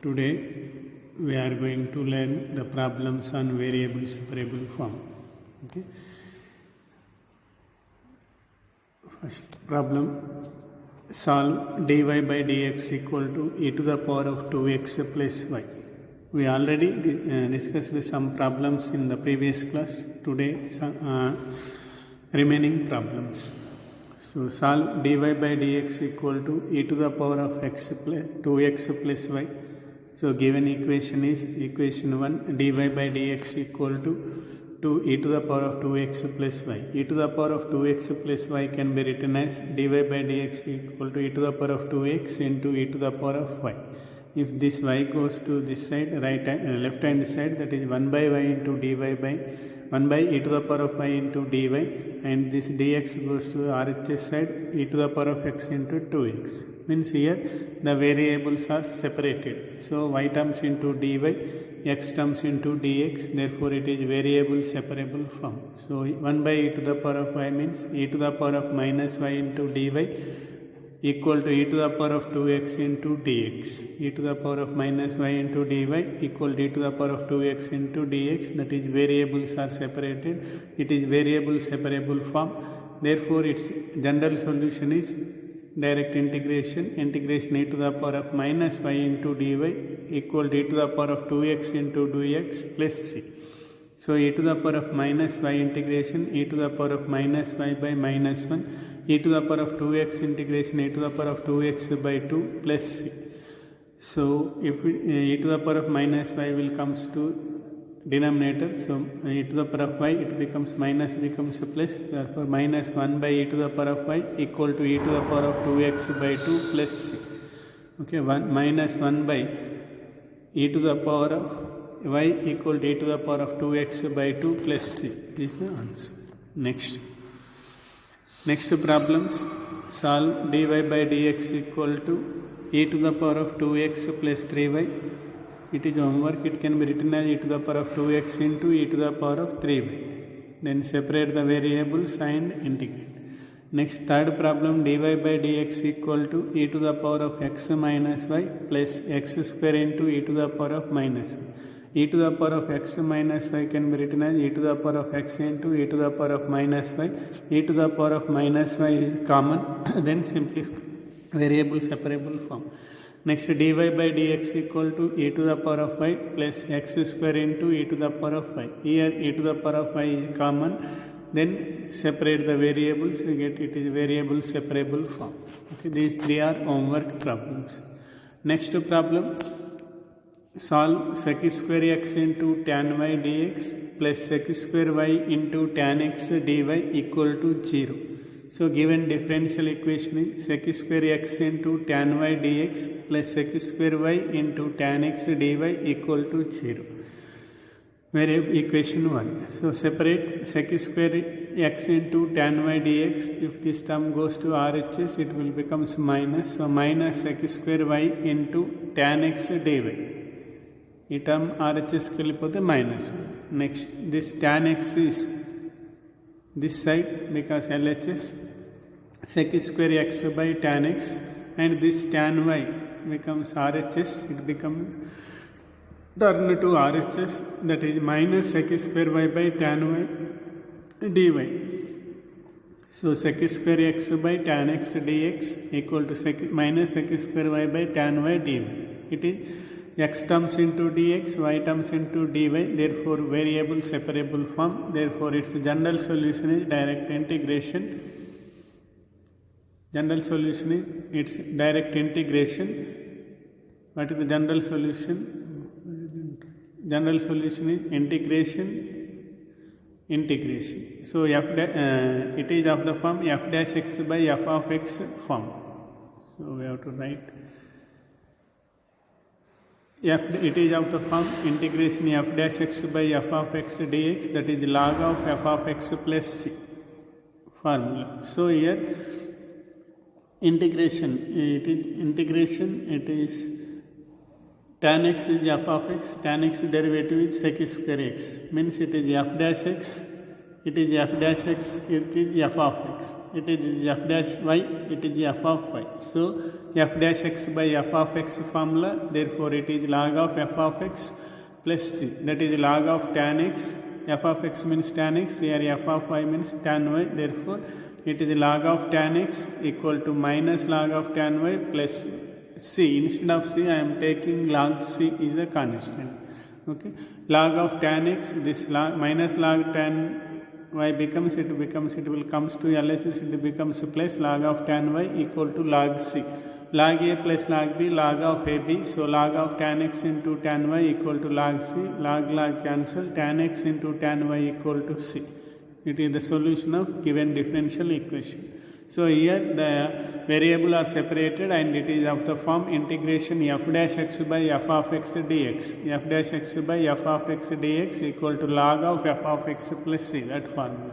Today we are going to learn the problems on variable separable form. Okay. First problem, solve dy by dx equal to e to the power of 2x plus y. We already discussed some problems in the previous class. Today some remaining problems. So solve dy by dx equal to e to the power of x plus 2x plus y. So given equation is equation 1, dy by dx equal to e to the power of 2x plus y. E to the power of 2x plus y can be written as dy by dx equal to e to the power of 2x into e to the power of y. If this y goes to this side, left hand side, that is 1 by y into dy by 1 by e to the power of y into dy, and this dx goes to RHS side, e to the power of x into 2x. Means here the variables are separated. So y terms into dy, x terms into dx, therefore it is variable separable form. So 1 by e to the power of y means e to the power of minus y into dy equal to e to the power of 2x into dx. E to the power of minus y into dy equal to e to the power of 2x into dx. That is, variables are separated. It is variable separable form. Therefore, its general solution is direct integration. Integration e to the power of minus y into dy equal to e to the power of 2x into dx plus c. So e to the power of minus y integration e to the power of minus y by minus 1, e to the power of 2x integration e to the power of 2x by 2 plus c. So if e to the power of minus y will comes to denominator, so e to the power of y, it becomes minus becomes plus, therefore minus 1 by e to the power of y equal to e to the power of 2x by 2 plus c. Okay, minus 1 by e to the power of y equal to e to the power of 2x by 2 plus c is the answer. Next problems, solve dy by dx equal to e to the power of 2x plus 3y. It is homework. It can be written as e to the power of 2x into e to the power of 3y. Then separate the variables and integrate. Next, third problem, dy by dx equal to e to the power of x minus y plus x square into e to the power of minus y. E to the power of x minus y can be written as e to the power of x into e to the power of minus y. E to the power of minus y is common, then simplify variable separable form. Next, dy by dx equal to e to the power of y plus x square into e to the power of y. Here e to the power of y is common, then separate the variables, you get it is variable separable form. Okay, these three are homework problems. Next problem, solve sec square x into tan y dx plus sec square y into tan x dy equal to 0. So given differential equation is sec square x into tan y dx plus sec square y into tan x dy equal to 0. Where equation 1. So separate sec square x into tan y dx. If this term goes to RHS, it will become minus. So minus sec square y into tan x dy. ఈ term ఆర్హెచ్ఎస్కి వెళ్ళిపోతే minus. Next this tan x is this side because LHS sec square x by tan x, and this tan y becomes RHS, it becomes turn to RHS, that is minus sec square y by tan y dy. So sec square x by tan x dx equal to minus sec square y by tan y dy. It is x terms into dx, y terms into dy, therefore variable separable form. Therefore its general solution is direct integration. General solution is its direct integration. What is the general solution? General solution is integration. So it is of the form f dash x by f of x form. So we have to write it is of the form integration f dash x by f of x dx, that is log of f of x plus c formula. So here integration, it is tan x is f of x, tan x derivative is sec square x, means it is f dash x it is f dash x, it is f of x. It is f dash y, it is f of y. So f dash x by f of x formula, therefore it is log of f of x plus c, that is log of tan x. F of x means tan x, here f of y means tan y, therefore it is log of tan x equal to minus log of tan y plus c. Instead of c, I am taking log c is a constant. Okay, log of tan x, this log minus log tan y becomes, it will comes to LHS, it becomes plus log of tan y equal to log c. Log a plus log b, log of ab, so log of tan x into tan y equal to log c, log cancel, tan x into tan y equal to c. It is the solution of given differential equation. So here the variable are separated and it is of the form integration f dash x by f of x dx. F dash x by f of x dx equal to log of f of x plus c, that formula.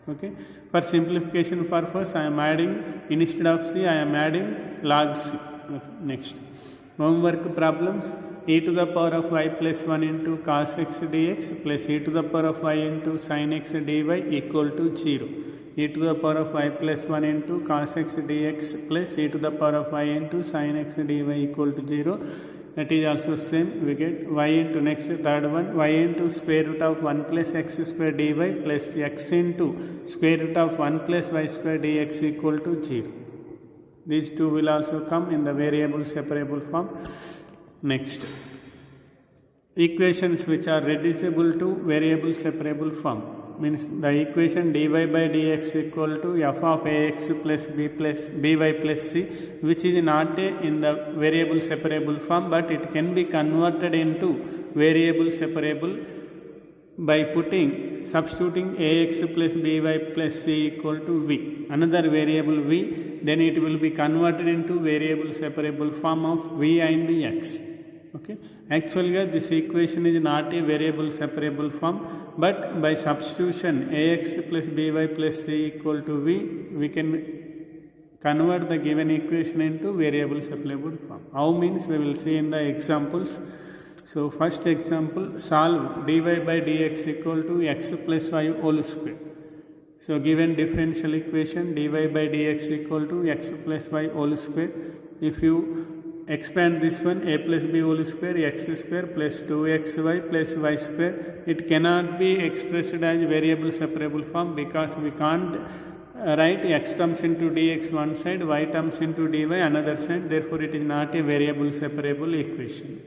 Okay. For simplification purpose, I am adding, instead of c, I am adding log c. Okay. Next. Homework problems. E to the power of y plus 1 into cos x dx plus e to the power of y into sin x dy equal to 0. E to the power of y plus 1 into cos x dx plus e to the power of y into sin x dy equal to 0. That is also same. We get y into, next third one, y into square root of 1 plus x square dy plus x into square root of 1 plus y square dx equal to 0. These two will also come in the variable separable form. Next, equations which are reducible to variable separable form, means the equation dy by dx equal to f of ax plus b plus by plus c, which is not in the variable separable form, but it can be converted into variable separable by substituting ax plus by plus c equal to v, another variable v, then it will be converted into variable separable form of v and x. Okay. Actually, this equation is not a variable separable form, but by substitution ax plus by plus c equal to v, we can convert the given equation into variable separable form. How means we will see in the examples. So first example, solve dy by dx equal to x plus y whole square. So given differential equation dy by dx equal to x plus y whole square. If you expand this one, a plus b whole square x square plus 2xy plus y square, it cannot be expressed as variable separable form because we can't write x terms into dx one side, y terms into dy another side, therefore it is not a variable separable equation.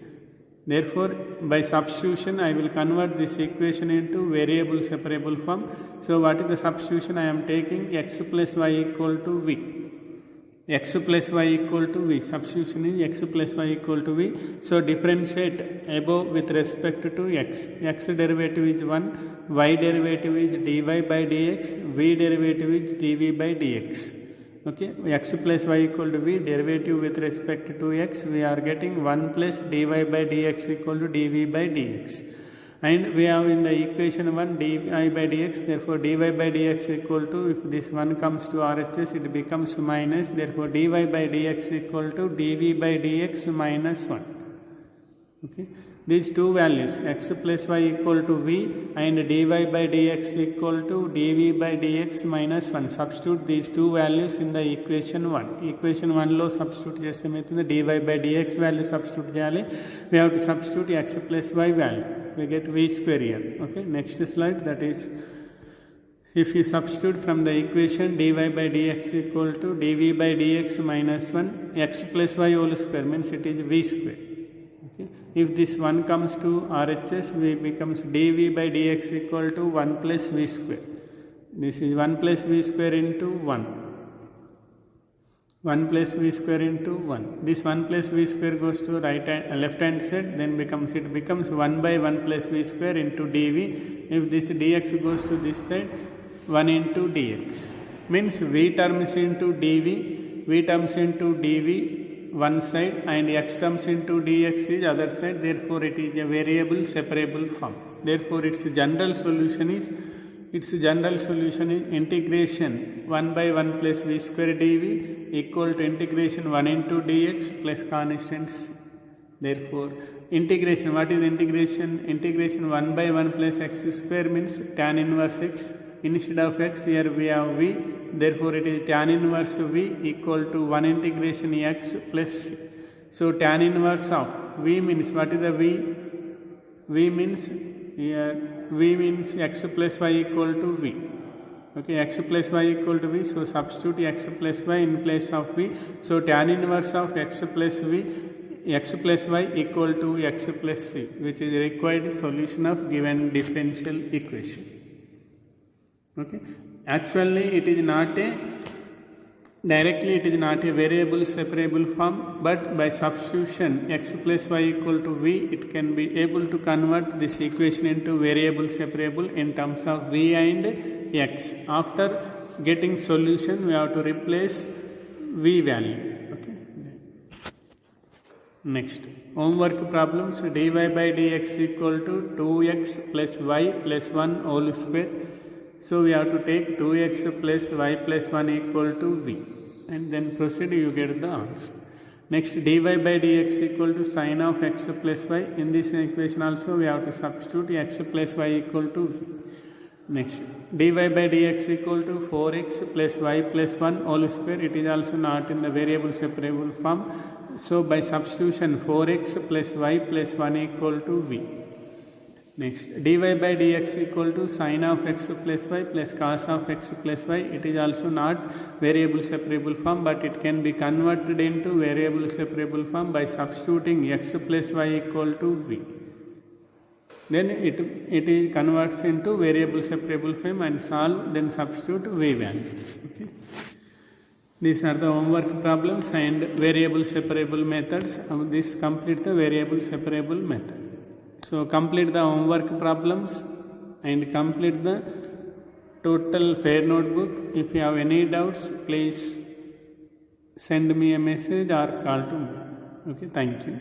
Therefore, by substitution, I will convert this equation into variable separable form. So, what is the substitution? I am taking x plus y equal to v. X plus y equal to v. Substitution is x plus y equal to v. So, differentiate above with respect to x. X derivative is 1, y derivative is dy by dx, v derivative is dv by dx. Okay, x plus y equal to v, derivative with respect to x, we are getting 1 plus dy by dx equal to dv by dx. And we have in the equation 1 dy by dx, therefore dy by dx equal to, if this 1 comes to RHS, it becomes minus, therefore dy by dx equal to dv by dx minus 1. Okay. These two values, x plus y equal to v and dy by dx equal to dv by dx minus 1. Substitute these two values in the equation 1. Equation 1 lo substitute cheste meitundi, dy by dx value substitute cheyali. We have to substitute x plus y value. We get v square here. Okay. Next slide, that is, if you substitute from the equation dy by dx equal to dv by dx minus 1, x plus y whole square means it is v square. Okay. If this 1 comes to RHS, v becomes dv by dx equal to 1 plus v square. This is 1 plus v square into 1. 1 plus v square into 1. This 1 plus v square goes to left hand side, then it becomes 1 by 1 plus v square into dv. If this dx goes to this side, 1 into dx. Means v terms into dv, v terms into dv one side and x terms into dx is other side, therefore it is a variable separable form. Therefore its general solution is integration 1 by 1 plus v square dv equal to integration 1 into dx plus constants. Therefore integration, what is integration? Integration 1 by 1 plus x square means tan inverse x instead of x here we have v, therefore it is tan inverse v equal to 1 integration x plus c. So tan inverse of v means, what is the v? V means here v means x plus y equal to v. Okay, x plus y equal to v, so substitute x plus y in place of v. So tan inverse of x plus v, x plus y equal to x plus c, which is the required solution of given differential equation. Okay, actually it is not a directly it is not a variable separable form, but by substitution x plus y equal to v, it can be able to convert this equation into variable separable in terms of v and x. After getting solution, we have to replace v value. Okay. Next, homework problems. Dy by dx equal to 2x plus y plus 1 whole square. So we have to take 2x plus y plus 1 equal to v, and then proceed, you get the answer. Next, dy by dx equal to sine of x plus y. In this equation also we have to substitute x plus y equal to v. Next, dy by dx equal to 4x plus y plus 1 whole square. It is also not in the variable separable form. So by substitution 4x plus y plus 1 equal to v. Next, dy by dx equal to sine of x plus y plus cos of x plus y. It is also not variable separable form, but it can be converted into variable separable form by substituting x plus y equal to v. Then it converts into variable separable form and solve, then substitute v value. Okay. These are the homework problems and variable separable methods. This completes the variable separable method. So complete the homework problems and complete the total fair notebook. If you have any doubts, please send me a message or call to me. Okay, thank you.